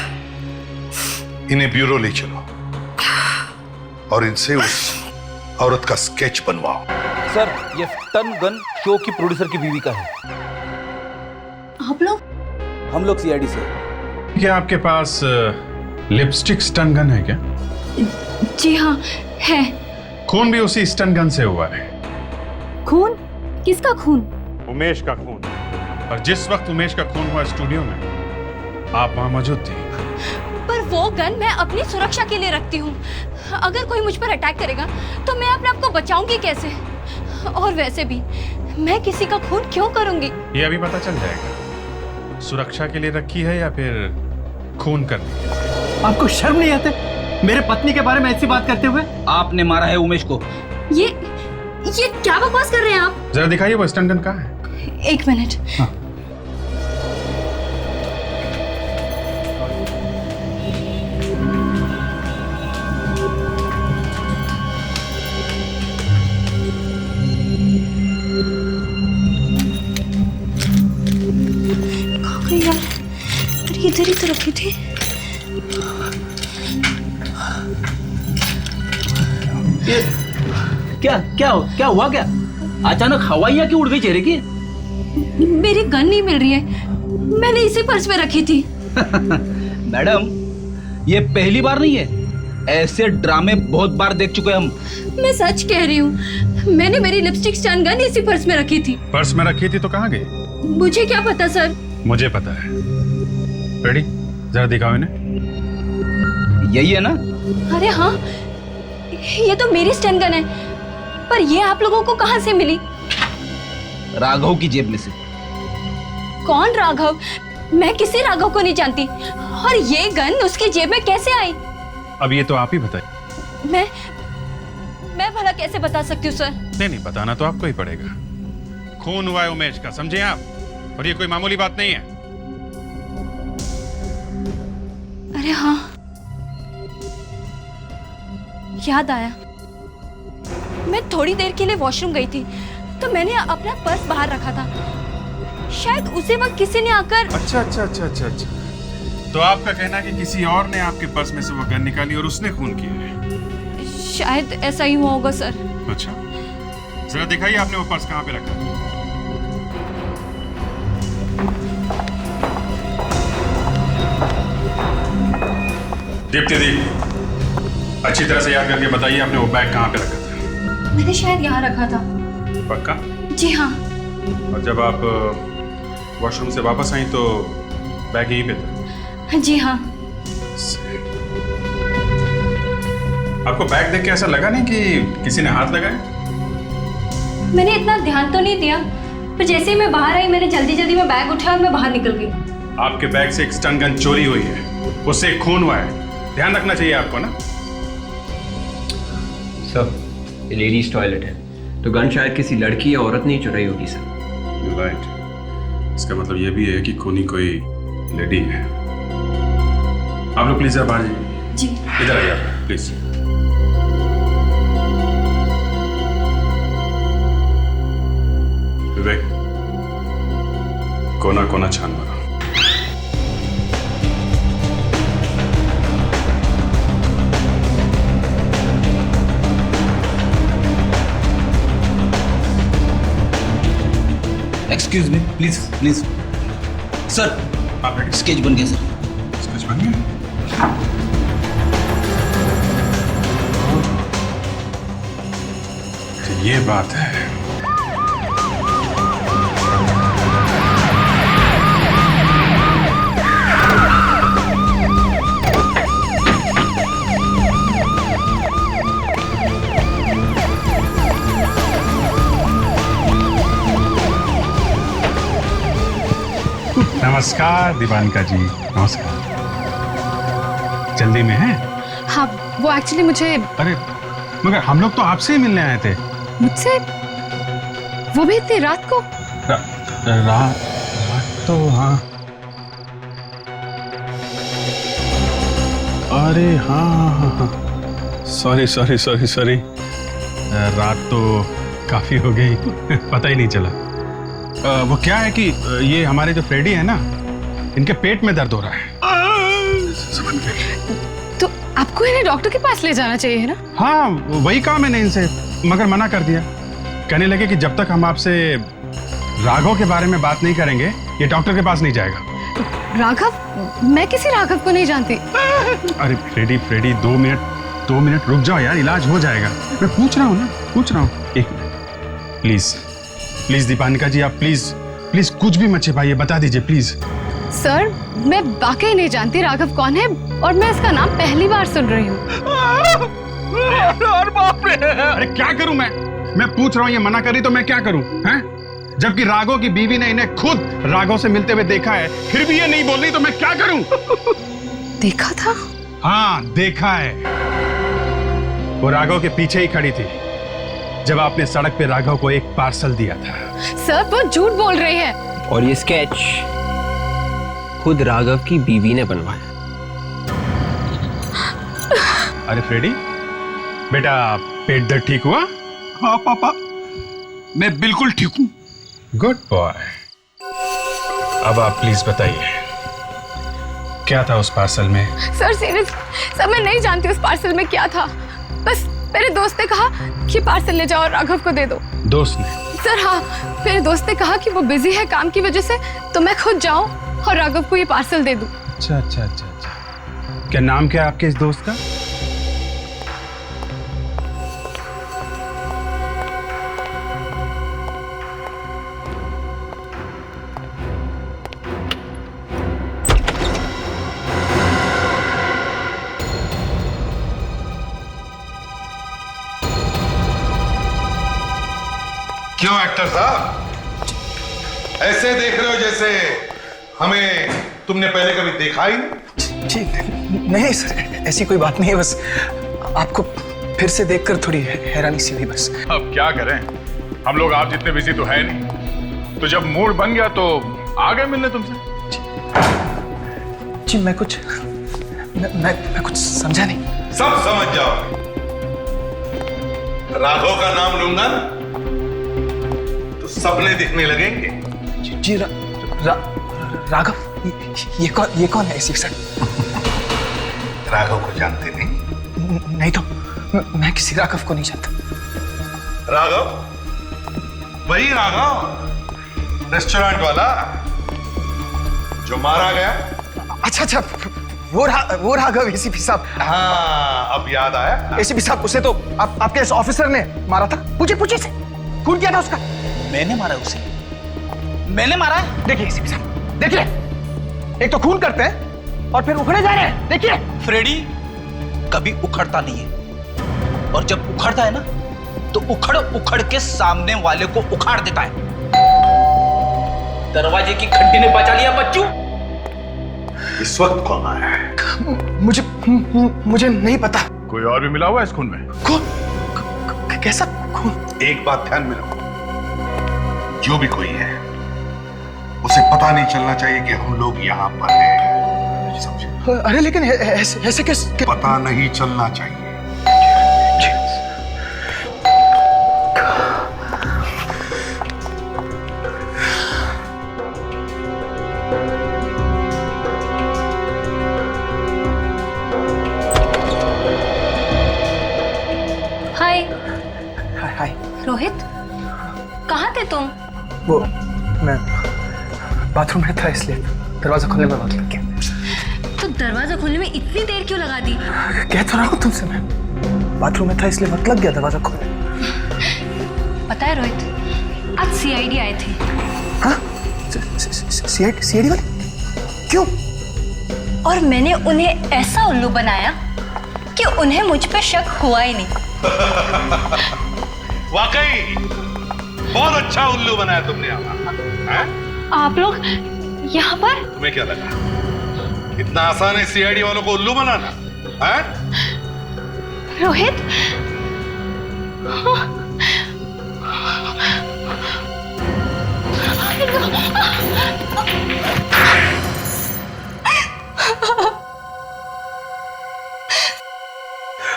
इन्हें ब्यूरो ले चलो और इनसे उस औरत का स्केच बनवाओ। सर ये टन गन शो की प्रोड्यूसर की बीवी का है। आप लोग? हम लोग सीआईडी से। क्या आपके पास लिपस्टिक स्टन गन है क्या? जी हाँ है। खून भी उसी स्टन गन से हुआ है। खून? किसका खून? उमेश का खून। और जिस वक्त उमेश का खून हुआ स्टूडियो में आप वहां मौजूद थी। पर वो गन मैं अपनी सुरक्षा के लिए रखती हूँ। अगर कोई मुझ पर अटैक करेगा तो मैं अपने आप को बचाऊंगी कैसे? और वैसे भी मैं किसी का खून क्यों करूंगी? ये अभी पता चल जाएगा। सुरक्षा के लिए रखी है या फिर खून करने के लिए? आपको शर्म नहीं आते मेरे पत्नी के बारे में ऐसी बात करते हुए? आपने मारा है उमेश को। ये क्या बकवास कर रहे हैं आप? जरा दिखाइए वो स्टन गन कहाँ है? 1 मिनट। हाँ। यार इधर ही तो रखी थी। ये क्या हुआ? क्या अचानक हवाइयाँ क्यों उड़ गई चेहरे की? मेरी गन नहीं मिल रही है, मैंने इसी पर्स में रखी थी। मैडम, ये पहली बार नहीं है, ऐसे ड्रामे बहुत बार देख चुके हम। मैं सच कह रही हूँ, मैंने मेरी लिपस्टिक स्टन गन इसी पर्स में रखी थी। पर्स में रखी थी तो कहाँ गई? मुझे क्या पता सर। मुझे पता है। रेडी, जरा दिखाओ इन्हें। यही है ना? अरे हाँ, ये तो मेरी स्टन गन है, पर ये आप लोगों को कहाँ से मिली? राघव की जेब में से। कौन राघव? मैं किसी राघव को नहीं जानती, और ये गन उसकी जेब में कैसे आई? अब ये तो आप ही बताइए। मैं भला कैसे बता सकती हूँ सर? नहीं, बताना तो आपको ही पड़ेगा। खून हुआ है उमेश का, समझे आप? और ये कोई मामूली बात नहीं है। अरे हाँ, याद आया। मैं थोड़ी देर के लिए वॉशरूम गई थी, तो मैंने अपना पर्स बाहर रखा था। शायद उसी वक्त किसी ने आकर। अच्छा। तो आपका कहना है कि किसी और ने आपके पर्स में से वो गन निकाली और उसने खून किया है? शायद ऐसा ही हुआ होगा सर। अच्छा, जरा दिखाइए आपने वो पर्स कहाँ पे रखा? दीप्ति दी, अच्छी तरह से याद करके बताइए आपने वो बैग कहाँ पे रखा था? मैंने शायद यहाँ रखा था। पक्का? जी हाँ। और जब आप वॉशरूम से वापस आई तो बैग यहीं पे था? जी हाँ। आपको बैग देख के ऐसा लगा नहीं कि किसी ने हाथ लगाया? मैंने इतना ध्यान तो नहीं दिया, पर जैसे ही मैं बाहर आई मैंने जल्दी में बैग उठाया और मैं बाहर निकल गई। आपके बैग से एक स्टन गन चोरी हुई है, उससे एक खून हुआ है, ध्यान रखना चाहिए आपको ना। सर, ये लेडीज टॉयलेट है, तो गन शायद किसी लड़की या औरत ने चुराई होगी सर। राइट, इसका मतलब ये भी है कि खूनी कोई लेडी है। आप लोग प्लीज बाहर जाइए। जी। इधर आइए आप प्लीज। विवेक, कोना कोना छान मारो। Excuse me, please. सर, आप रेडी? स्केच बन गया सर। स्केच बन गया? तो ये बात है। नमस्कार दीपानिका जी, नमस्कार। जल्दी में है? हाँ, वो एक्चुअली मुझे। अरे मगर हम लोग तो आपसे ही मिलने आए थे। मुझसे? वो भी इतनी रात को? रात तो हाँ। अरे हाँ, सॉरी। रात तो काफी हो गई, पता ही नहीं चला। वो क्या है कि ये हमारे जो फ्रेडी है ना, इनके पेट में दर्द हो रहा है। तो आपको इन्हें डॉक्टर के पास ले जाना चाहिए ना? हाँ, वही कहा मैंने इनसे, मगर मना कर दिया। कहने लगे कि जब तक हम आपसे राघव के बारे में बात नहीं करेंगे, ये डॉक्टर के पास नहीं जाएगा। राघव? मैं किसी राघव को नहीं जानती। अरे फ्रेडी 2 मिनट रुक जाओ यार, इलाज हो जाएगा। मैं पूछ रहा हूँ। एक मिनट प्लीज दीपानिका जी, आप प्लीज कुछ भी मत छिपाइए, बता दीजिए प्लीज। सर, मैं वाकई नहीं जानती राघव कौन है, और मैं इसका नाम पहली बार सुन रही हूँ। अरे क्या करूं मैं पूछ रहा हूँ, ये मना करी तो मैं क्या करूं? हैं? जबकि राघव की बीवी ने इन्हें खुद राघव से मिलते हुए देखा है, फिर भी ये नहीं बोल रही, तो मैं क्या करूं? देखा था? हाँ, देखा है। वो राघव के पीछे ही खड़ी थी जब आपने सड़क पे राघव को एक पार्सल दिया था। सर, वो झूठ बोल रही है। और ये स्केच खुद राघव की बीवी ने बनवाया। अरे फ्रेडी, बेटा पेट दर्द ठीक हुआ? हाँ पापा, मैं बिल्कुल ठीक हूँ। Good boy. अब आप प्लीज बताइए, क्या था उस पार्सल में? सर सीरियस, सर मैं नहीं जानती उस पार्सल में क्या था। बस मेरे दोस्त ने कहा कि पार्सल ले जाओ और राघव को दे दो। दोस्त ने? सर हाँ, मेरे दोस्त ने कहा कि वो बिजी है काम की वजह से, तो मैं खुद जाऊं और राघव को ये पार्सल दे दूं। अच्छा। क्या नाम क्या है आपके इस दोस्त का? क्यों एक्टर साहब ऐसे देख रहे हो जैसे हमें तुमने पहले कभी देखा ही नहीं? जी नहीं सर, ऐसी कोई बात नहीं है, बस आपको फिर से देखकर थोड़ी हैरानी सी हुई बस। अब क्या करें, हम लोग आप जितने बिजी तो है नहीं, तो जब मूड बन गया तो आ गए मिलने तुमसे। जी मैं कुछ समझा नहीं। सब समझ जाओ। राघव का नाम लूंगा ना तो सपने दिखने लगेंगे। जी राघव, ये कौन है एसीपी सर? राघव को जानते नहीं? नहीं तो मैं किसी राघव को नहीं जानता। राघव, वही राघव रेस्टोरेंट वाला जो मारा गया। अच्छा, वो राघव एसीपी साहब। हाँ, अब याद आया। एसीपी साहब, उसे तो आपके इस ऑफिसर ने मारा था। पूछे से खून किया था उसका। मैंने मारा उसे? मैंने मारा है? देखिए एसीपी साहब, देखिए, एक तो खून करते हैं और फिर उखड़े जा रहे हैं। देखिए फ्रेडी कभी उखड़ता नहीं है, और जब उखड़ता है ना तो उखड़ के सामने वाले को उखाड़ देता है। दरवाजे की घंटी ने बचा लिया बच्चू। इस वक्त कौन आया है? मुझे नहीं पता। कोई और भी मिला हुआ है इस खून में? खून? कैसा खून? एक बात ध्यान में रखो, जो भी कोई है उसे पता नहीं चलना चाहिए कि हम लोग यहाँ पर हैं। समझे? अरे लेकिन ऐसे कैसे? पता नहीं चलना चाहिए। हाय रोहित, कहाँ थे तुम? वो मैं बाथरूम में था, इसलिए दरवाजा खोलने में वक्त लग गया। तो दरवाजा खोलने में इतनी देर क्यों लगा दी? कह तो रहा हूँ तुमसे, मैं बाथरूम में था इसलिए वक्त लग गया दरवाजा खोलने। पता है रोहित, आज सीआईडी आए थे। हाँ? सीआईडी वाले? क्यों? और मैंने उन्हें ऐसा उल्लू बनाया कि उन्हें मुझ पे शक हुआ ही नहीं। वाकई बहुत अच्छा उल्लू बनाया तुमने यहाँ। आप लोग यहाँ पर? तुम्हें क्या लगा इतना आसान है सीआईडी वालों को उल्लू बनाना? रोहित,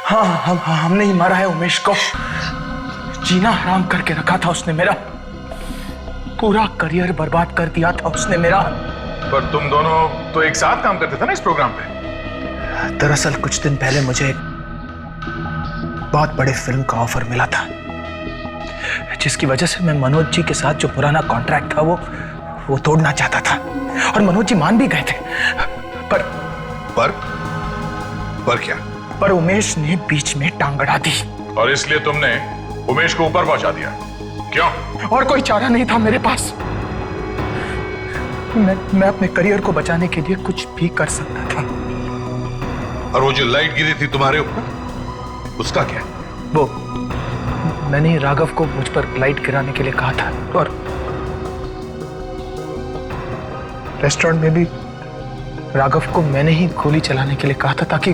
हाँ, हमने ही मारा है उमेश को। जीना हराम करके रखा था उसने मेरा, पूरा करियर बर्बाद कर दिया था उसने मेरा। पर तुम दोनों तो एक साथ काम करते थे ना इस प्रोग्राम पे? दरअसल कुछ दिन पहले मुझे एक बहुत बड़े फिल्म का ऑफर मिला था, जिसकी वजह से मैं मनोज जी के साथ जो पुराना कॉन्ट्रैक्ट था वो तोड़ना चाहता था, और मनोज जी मान भी गए थे। पर क्या? पर उमेश ने बीच में टांग अड़ा दी। और इसलिए तुमने उमेश को ऊपर पहुंचा दिया? क्यों? और कोई चारा नहीं था मेरे पास। मैं अपने करियर को बचाने के लिए कुछ भी कर सकता था। और वो जो लाइट गिरी थी तुम्हारे ऊपर, उसका क्या? वो मैंने ही राघव को मुझ पर लाइट गिराने के लिए कहा था, और रेस्टोरेंट में भी राघव को मैंने ही गोली चलाने के लिए कहा था, ताकि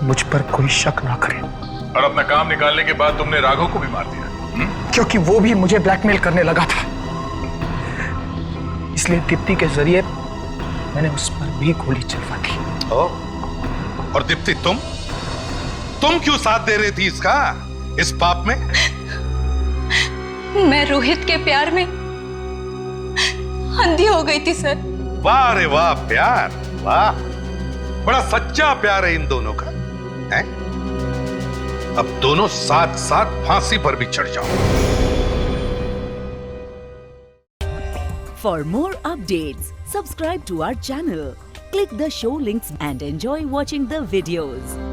मुझ पर कोई शक ना करे। और अपना काम निकालने के बाद तुमने राघव को भी मार दिया? क्योंकि वो भी मुझे ब्लैकमेल करने लगा था, इसलिए दीप्ति के जरिए मैंने उस पर भी गोली चलवा दी। और दीप्ति, तुम क्यों साथ दे रही थी इस पाप में? मैं रोहित के प्यार में अंधी हो गई थी सर। वाह रे वाह, प्यार, वाह, बड़ा सच्चा प्यार है इन दोनों का, है? अब दोनों साथ साथ फांसी पर भी चढ़ जाओ। For more updates, subscribe to our channel, Click the show links and enjoy watching the videos.